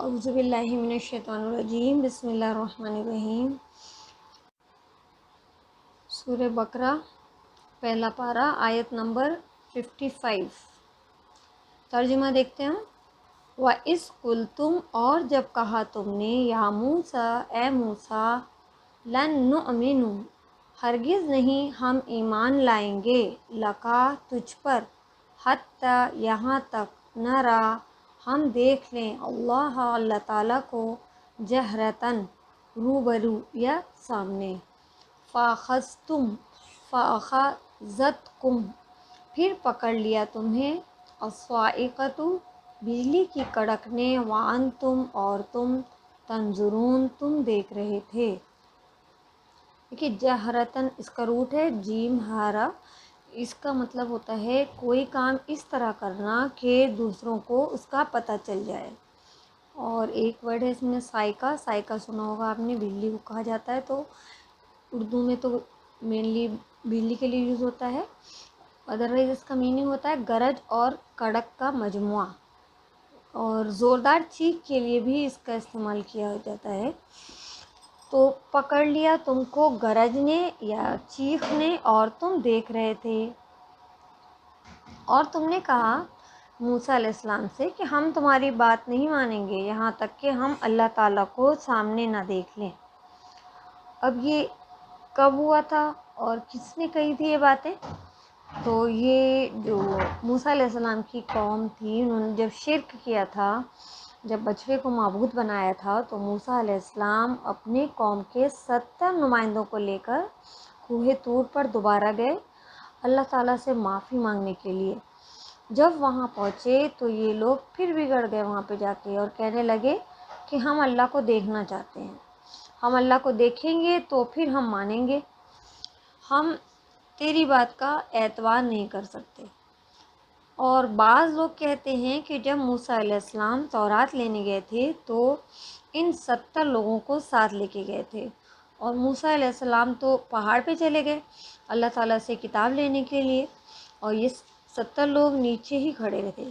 اعوذ باللہ من الشیطان الرجیم، بسم اللہ الرحمن الرحیم۔ سورہ بقرہ پہلا پارہ آیت نمبر 55۔ ترجمہ دیکھتے ہیں۔ وَإِذْ قُلْتُمْ، اور جب کہا تم نے، یا موسیٰ، اے موسیٰ، لَن نُؤْمِنُ، ہرگز نہیں ہم ایمان لائیں گے، لَکَ، تجھ پر، حتیٰ، یہاں تک، نرا، ہم دیکھ لیں، اللہ تعالیٰ کو، جہرتاً، روبرو یا سامنے، فَأَخَذَتْكُمْ، پھر پکڑ لیا تمہیں، الصَّاعِقَةُ، بجلی کی کڑک نے، وَأَنْتُمْ، اور تم، تنظرون، تم دیکھ رہے تھے۔ دیکھیے جہرتاً اس کا روٹ ہے جیم ہارا، اس کا مطلب ہوتا ہے کوئی کام اس طرح کرنا کہ دوسروں کو اس کا پتہ چل جائے۔ اور ایک ورڈ ہے اس میں سائقہ، سائقہ سنا ہوگا آپ نے، بجلی کو کہا جاتا ہے، تو اردو میں تو مینلی بجلی کے لیے یوز ہوتا ہے، ادروائز اس کا میننگ ہوتا ہے گرج اور کڑک کا مجموعہ، اور زوردار چیخ کے لیے بھی اس کا استعمال کیا جاتا ہے۔ تو پکڑ لیا تم کو گرج نے یا چیخ نے، اور تم دیکھ رہے تھے، اور تم نے کہا موسیٰ علیہ السلام سے کہ ہم تمہاری بات نہیں مانیں گے یہاں تک کہ ہم اللہ تعالیٰ کو سامنے نہ دیکھ لیں۔ اب یہ کب ہوا تھا اور کس نے کہی تھی یہ باتیں؟ تو یہ جو موسیٰ علیہ السلام کی قوم تھی، انہوں نے جب شرک کیا تھا، جب بچھڑے کو معبود بنایا تھا، تو موسیٰ علیہ السلام اپنے قوم کے 70 نمائندوں کو لے کر کوہ طور پر دوبارہ گئے اللہ تعالیٰ سے معافی مانگنے کے لیے۔ جب وہاں پہنچے تو یہ لوگ پھر بگڑ گئے وہاں پہ جا کے، اور کہنے لگے کہ ہم اللہ کو دیکھنا چاہتے ہیں، ہم اللہ کو دیکھیں گے تو پھر ہم مانیں گے، ہم تیری بات کا اعتبار نہیں کر سکتے۔ اور بعض لوگ کہتے ہیں کہ جب موسیٰ علیہ السلام تورات لینے گئے تھے تو ان 70 لوگوں کو ساتھ لے کے گئے تھے، اور موسیٰ علیہ السلام تو پہاڑ پہ چلے گئے اللہ تعالیٰ سے کتاب لینے کے لیے، اور یہ 70 لوگ نیچے ہی کھڑے رہے تھے۔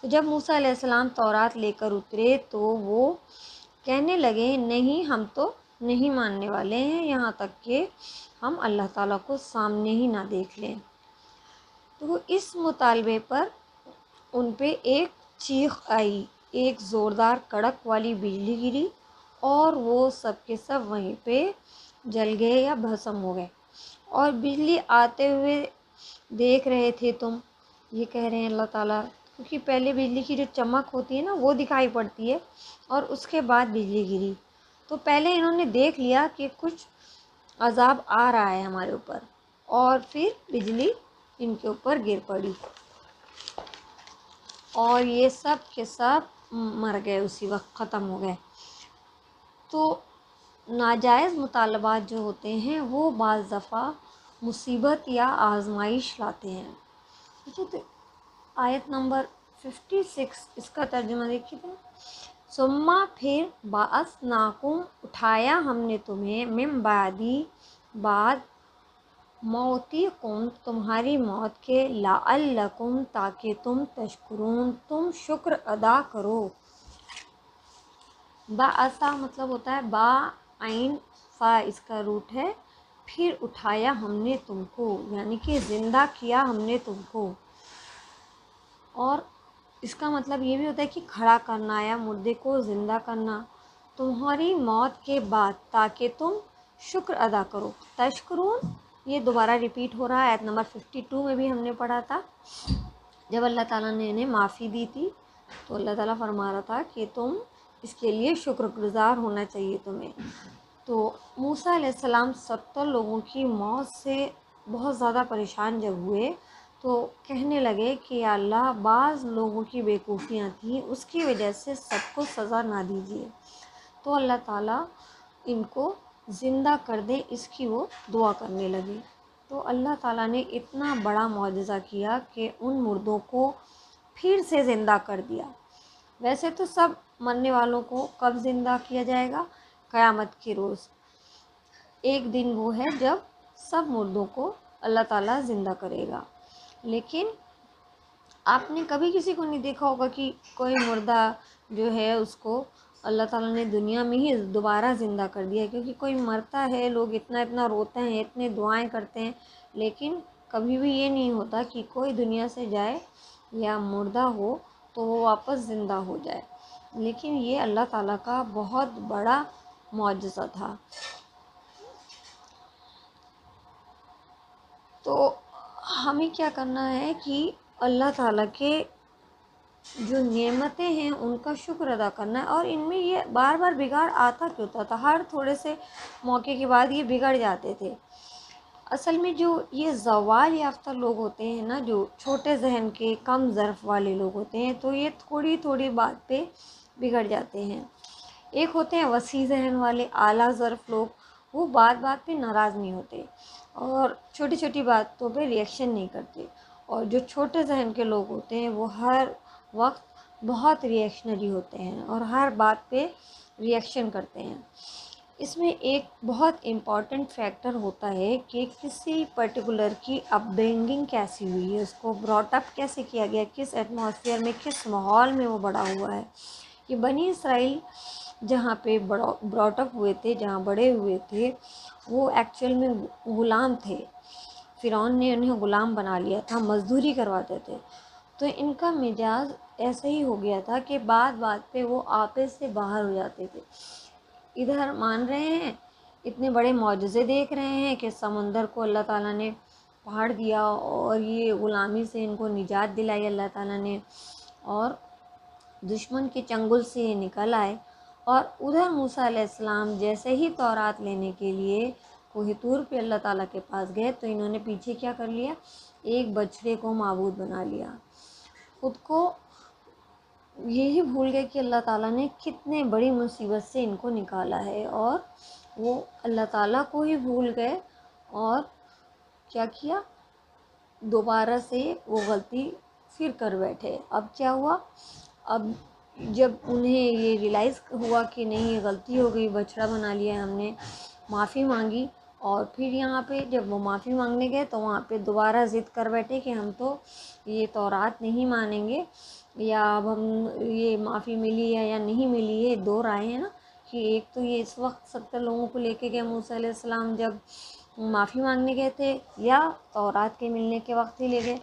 تو جب موسیٰ علیہ السلام تورات لے کر اترے تو وہ کہنے لگے نہیں، ہم تو نہیں ماننے والے ہیں یہاں تک کہ ہم اللہ تعالیٰ کو سامنے ہی نہ دیکھ لیں۔ تو اس مطالبے پر ان پہ ایک چیخ آئی، ایک زوردار کڑک والی بجلی گری، اور وہ سب کے سب وہیں پہ جل گئے یا بھسم ہو گئے۔ اور بجلی آتے ہوئے دیکھ رہے تھے تم، یہ کہہ رہے ہیں اللہ تعالیٰ، کیونکہ پہلے بجلی کی جو چمک ہوتی ہے نا وہ دکھائی پڑتی ہے، اور اس کے بعد بجلی گری، تو پہلے انہوں نے دیکھ لیا کہ کچھ عذاب آ رہا ہے ہمارے اوپر، اور پھر بجلی ان کے اوپر گر پڑی، اور یہ سب کے سب مر گئے، اسی وقت ختم ہو گئے۔ تو ناجائز مطالبات جو ہوتے ہیں وہ بعض دفعہ مصیبت یا آزمائش لاتے ہیں۔ ٹھیک ہے، تو آیت نمبر 56 اس کا ترجمہ دیکھیے تو، ثم، پھر، بعثناکم، اٹھایا ہم نے تمہیں، من بعدی، بعد، موتکم، تمہاری موت کے، لعلکم، تاکہ تم، تشکرون، تم شکر ادا کرو۔ بعث مطلب ہوتا ہے با عین فا، اس کا روٹ ہے، پھر اٹھایا ہم نے تم کو، یعنی کہ زندہ کیا ہم نے تم کو، اور اس کا مطلب یہ بھی ہوتا ہے کہ کھڑا کرنا یا مردے کو زندہ کرنا تمہاری موت کے بعد، تاکہ تم شکر ادا کرو۔ تشکرون یہ دوبارہ ریپیٹ ہو رہا ہے، آیت نمبر 52 میں بھی ہم نے پڑھا تھا، جب اللہ تعالیٰ نے انہیں معافی دی تھی تو اللہ تعالیٰ فرما رہا تھا کہ تم اس کے لیے شکر گزار ہونا چاہیے تمہیں۔ تو موسیٰ علیہ السلام 70 لوگوں کی موت سے بہت زیادہ پریشان جب ہوئے تو کہنے لگے کہ یا اللہ، بعض لوگوں کی بیوقوفیاں تھیں، اس کی وجہ سے سب کو سزا نہ دیجیے، تو اللہ تعالیٰ ان کو زندہ کر دے، اس کی وہ دعا کرنے لگے۔ تو اللہ تعالیٰ نے اتنا بڑا معجزہ کیا کہ ان مردوں کو پھر سے زندہ کر دیا۔ ویسے تو سب مرنے والوں کو کب زندہ کیا جائے گا؟ قیامت کے روز، ایک دن وہ ہے جب سب مردوں کو اللہ تعالیٰ زندہ کرے گا، لیکن آپ نے کبھی کسی کو نہیں دیکھا ہوگا کہ کوئی مردہ جو ہے اس کو اللہ تعالیٰ نے دنیا میں ہی دوبارہ زندہ کر دیا، کیونکہ کوئی مرتا ہے، لوگ اتنا اتنا روتے ہیں، اتنے دعائیں کرتے ہیں، لیکن کبھی بھی یہ نہیں ہوتا کہ کوئی دنیا سے جائے یا مردہ ہو تو وہ واپس زندہ ہو جائے۔ لیکن یہ اللہ تعالیٰ کا بہت بڑا معجزہ تھا۔ تو ہمیں کیا کرنا ہے کہ اللہ تعالیٰ کے جو نعمتیں ہیں ان کا شکر ادا کرنا ہے، اور ان میں یہ بار بار بگاڑ آتا کیوں تھا، ہر تھوڑے سے موقع کے بعد یہ بگڑ جاتے تھے۔ اصل میں جو یہ زوال یافتہ لوگ ہوتے ہیں نا، جو چھوٹے ذہن کے کم ظرف والے لوگ ہوتے ہیں، تو یہ تھوڑی تھوڑی بات پہ بگڑ جاتے ہیں۔ ایک ہوتے ہیں وسیع ذہن والے اعلیٰ ظرف لوگ، وہ بات بات پہ ناراض نہیں ہوتے اور چھوٹی چھوٹی باتوں پہ ریئیکشن نہیں کرتے، اور جو چھوٹے ذہن کے لوگ ہوتے ہیں وہ ہر وقت بہت ریئیکشنری ہوتے ہیں اور ہر بات پہ ریئیکشن کرتے ہیں۔ اس میں ایک بہت امپورٹنٹ فیکٹر ہوتا ہے کہ کسی پرٹیکولر کی اپ برنگنگ کیسی ہوئی ہے، اس کو براٹ اپ کیسے کیا گیا، کس ایٹماسفیئر میں، کس ماحول میں وہ بڑا ہوا ہے۔ کہ بنی اسرائیل جہاں پہ براٹ اپ ہوئے تھے، جہاں بڑے ہوئے تھے، وہ ایکچوئل میں غلام تھے، فرعون نے انہیں غلام بنا لیا تھا، مزدوری کرواتے تھے، تو ان کا مزاج ایسا ہی ہو گیا تھا کہ بات بات پہ وہ آپے سے باہر ہو جاتے تھے۔ ادھر مان رہے ہیں، اتنے بڑے معجزے دیکھ رہے ہیں کہ سمندر کو اللہ تعالیٰ نے پھاڑ دیا اور یہ غلامی سے ان کو نجات دلائی اللہ تعالیٰ نے، اور دشمن کے چنگل سے یہ نکل آئے، اور ادھر موسیٰ علیہ السلام جیسے ہی تورات لینے کے لیے کوہ طور پہ اللہ تعالیٰ کے پاس گئے تو انہوں نے پیچھے کیا کر لیا، ایک بچڑے کو معبود بنا لیا، خود کو یہی بھول گئے کہ اللہ تعالیٰ نے کتنے بڑی مصیبت سے ان کو نکالا ہے، اور وہ اللہ تعالیٰ کو ہی بھول گئے اور کیا کیا، دوبارہ سے وہ غلطی پھر کر بیٹھے۔ اب کیا ہوا، اب جب انہیں یہ ریلائز ہوا کہ نہیں یہ غلطی ہو گئی، بچڑا بنا لیا ہم نے، معافی مانگی، اور پھر یہاں پہ جب وہ معافی مانگنے گئے تو وہاں پہ دوبارہ ضد کر بیٹھے کہ ہم تو یہ تورات نہیں مانیں گے، یا اب ہم یہ معافی ملی ہے یا نہیں ملی ہے، دو رائے ہیں نا، کہ ایک تو یہ اس وقت 70 لوگوں کو لے کے گئے موسیٰ علیہ السلام جب معافی مانگنے گئے تھے، یا تورات کے ملنے کے وقت ہی لے گئے،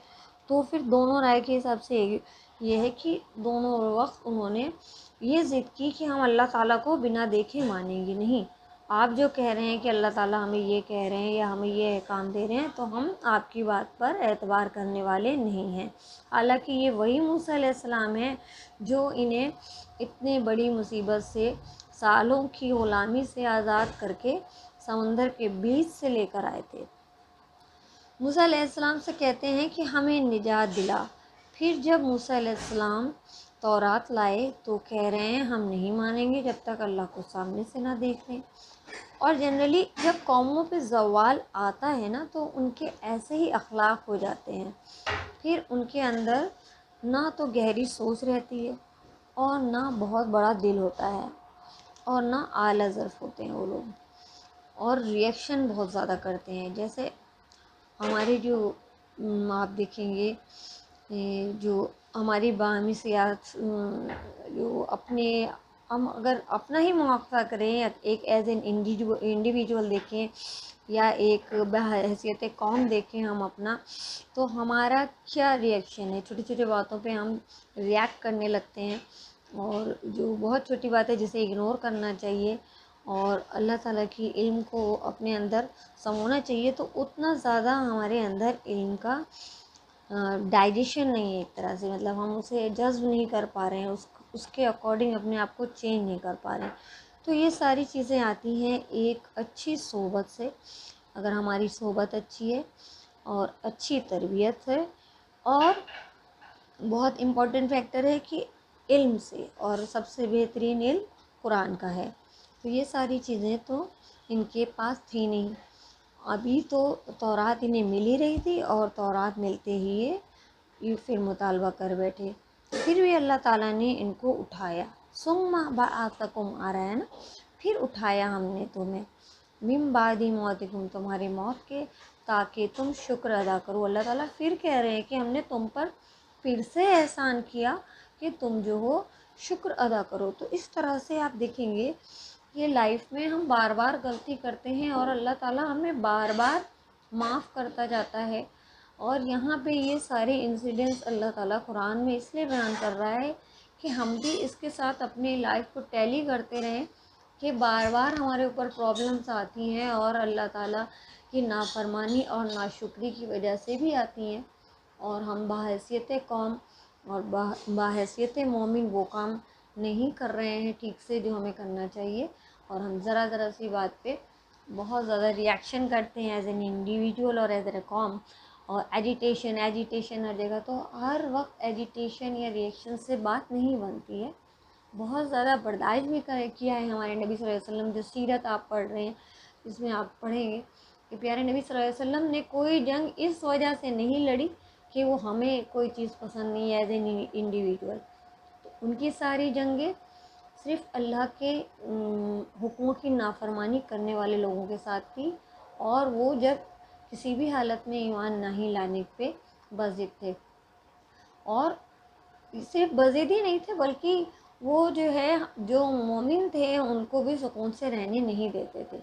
تو پھر دونوں رائے کے حساب سے یہ ہے کہ دونوں وقت انہوں نے یہ ضد کی کہ ہم اللہ تعالیٰ کو بنا دیکھے مانیں گے نہیں، آپ جو کہہ رہے ہیں کہ اللہ تعالیٰ ہمیں یہ کہہ رہے ہیں یا ہمیں یہ احکام دے رہے ہیں تو ہم آپ کی بات پر اعتبار کرنے والے نہیں ہیں۔ حالانکہ یہ وہی موسیٰ علیہ السلام ہیں جو انہیں اتنے بڑی مصیبت سے، سالوں کی غلامی سے آزاد کر کے سمندر کے بیچ سے لے کر آئے تھے۔ موسیٰ علیہ السلام سے کہتے ہیں کہ ہمیں نجات دلا، پھر جب موسیٰ علیہ السلام تورات لائے تو کہہ رہے ہیں ہم نہیں مانیں گے جب تک اللہ کو سامنے سے نہ دیکھ لیں۔ اور جنرلی جب قوموں پہ زوال آتا ہے نا تو ان کے ایسے ہی اخلاق ہو جاتے ہیں، پھر ان کے اندر نہ تو گہری سوچ رہتی ہے اور نہ بہت بڑا دل ہوتا ہے، اور نہ اعلیٰ ظرف ہوتے ہیں وہ لوگ، اور ریئیکشن بہت زیادہ کرتے ہیں۔ جیسے ہمارے جو آپ دیکھیں گے جو ہماری باہمی سیاست، جو اپنے ہم اگر اپنا ہی مواخذہ کریں، ایک ایز این انڈیویجول دیکھیں یا ایک بحیثیت قوم دیکھیں ہم اپنا، تو ہمارا کیا ریئیکشن ہے، چھوٹی چھوٹی باتوں پہ ہم ریئیکٹ کرنے لگتے ہیں، اور جو بہت چھوٹی بات ہے جسے اگنور کرنا چاہیے اور اللہ تعالیٰ کی علم کو اپنے اندر سمونا چاہیے، تو اتنا زیادہ ہمارے اندر علم کا ڈائجیشن نہیں ہے ایک طرح سے، مطلب ہم اسے جذب نہیں کر پا رہے ہیں، اس کے اکارڈنگ اپنے آپ کو چینج نہیں کر پا رہے ہیں۔ تو یہ ساری چیزیں آتی ہیں ایک اچھی صحبت سے، اگر ہماری صحبت اچھی ہے اور اچھی تربیت ہے، اور بہت امپورٹنٹ فیکٹر ہے کہ علم سے، اور سب سے بہترین علم قرآن کا ہے، تو یہ ساری چیزیں تو ان کے پاس تھی نہیں۔ ابھی تو تورات انہیں مل ہی رہی تھی، اور تورات ملتے ہی یہ پھر مطالبہ کر بیٹھے، پھر بھی اللہ تعالیٰ نے ان کو اٹھایا، ثم بعثکم، آ رہا ہے نا، پھر اٹھایا ہم نے تمہیں، من بعد موتکم، تمہاری موت کے، تاکہ تم شکر ادا کرو۔ اللہ تعالیٰ پھر کہہ رہے ہیں کہ ہم نے تم پر پھر سے احسان کیا کہ تم جو ہو شکر ادا کرو۔ تو اس طرح سے آپ دیکھیں گے کہ لائف میں ہم بار بار غلطی کرتے ہیں اور اللہ تعالیٰ ہمیں بار بار معاف کرتا جاتا ہے۔ اور یہاں پہ یہ سارے انسیڈنٹس اللہ تعالیٰ قرآن میں اس لیے بیان کر رہا ہے کہ ہم بھی اس کے ساتھ اپنی لائف کو ٹیلی کرتے رہیں کہ بار بار ہمارے اوپر پرابلمس آتی ہیں اور اللہ تعالیٰ کی نافرمانی اور ناشکری کی وجہ سے بھی آتی ہیں، اور ہم بحیثیت قوم اور بحیثیت مومن وہ کام نہیں کر رہے ہیں ٹھیک سے جو ہمیں کرنا چاہیے، اور ہم ذرا سی بات پہ بہت زیادہ ریئیکشن کرتے ہیں ایز این انڈیویجول اور ایز اے قوم، اور ایجیٹیشن ہر جگہ۔ تو ہر وقت ایجیٹیشن یا ریئیکشن سے بات نہیں بنتی ہے، بہت زیادہ برداشت بھی کیا ہے ہمارے نبی صلی اللہ علیہ وسلم۔ جو سیرت آپ پڑھ رہے ہیں اس میں آپ پڑھیں گے کہ پیارے نبی صلی اللہ علیہ وسلم نے کوئی جنگ اس وجہ سے نہیں لڑی کہ وہ ہمیں کوئی چیز پسند نہیں ہے ایز این انڈیویجول۔ تو ان کی ساری جنگیں صرف اللہ کے حکموں کی نافرمانی کرنے والے لوگوں کے ساتھ تھی، اور وہ جب کسی بھی حالت میں ایمان نہیں لانے پہ بضد تھے، اور صرف بضد ہی نہیں تھے بلکہ وہ جو ہے جو مومن تھے ان کو بھی سکون سے رہنے نہیں دیتے تھے۔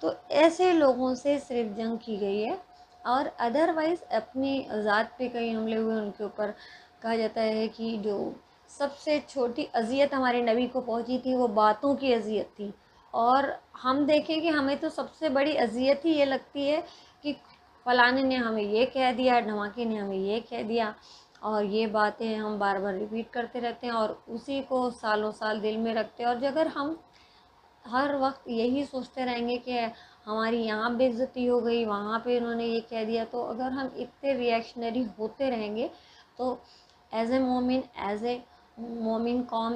تو ایسے لوگوں سے صرف جنگ کی گئی ہے، اور ادروائز اپنی ذات پہ کئی حملے ہوئے ان کے اوپر۔ کہا جاتا ہے کہ جو سب سے چھوٹی اذیت ہمارے نبی کو پہنچی تھی وہ باتوں کی اذیت تھی، اور ہم دیکھیں کہ ہمیں تو سب سے بڑی اذیت ہی یہ لگتی ہے کہ فلانے نے ہمیں یہ کہہ دیا، دھماکے نے ہمیں یہ کہہ دیا، اور یہ باتیں ہم بار بار ریپیٹ کرتے رہتے ہیں اور اسی کو سالوں سال دل میں رکھتے ہیں۔ اور اگر ہم ہر وقت یہی سوچتے رہیں گے کہ ہماری یہاں بے عزتی ہو گئی، وہاں پہ انہوں نے یہ کہہ دیا، تو اگر ہم اتنے ریئیکشنری ہوتے رہیں گے تو ایز اے مومن قوم،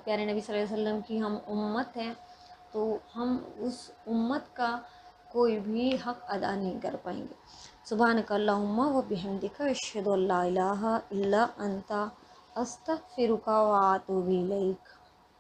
پیارے نبی صلی اللہ علیہ وسلم کی ہم امت ہیں، تو ہم اس امت کا کوئی بھی حق ادا نہیں کر پائیں گے۔ سبحانک اللہم و بحمدک، اشہد ان لا الہ الا انت، استغفرک و اتوب الیک۔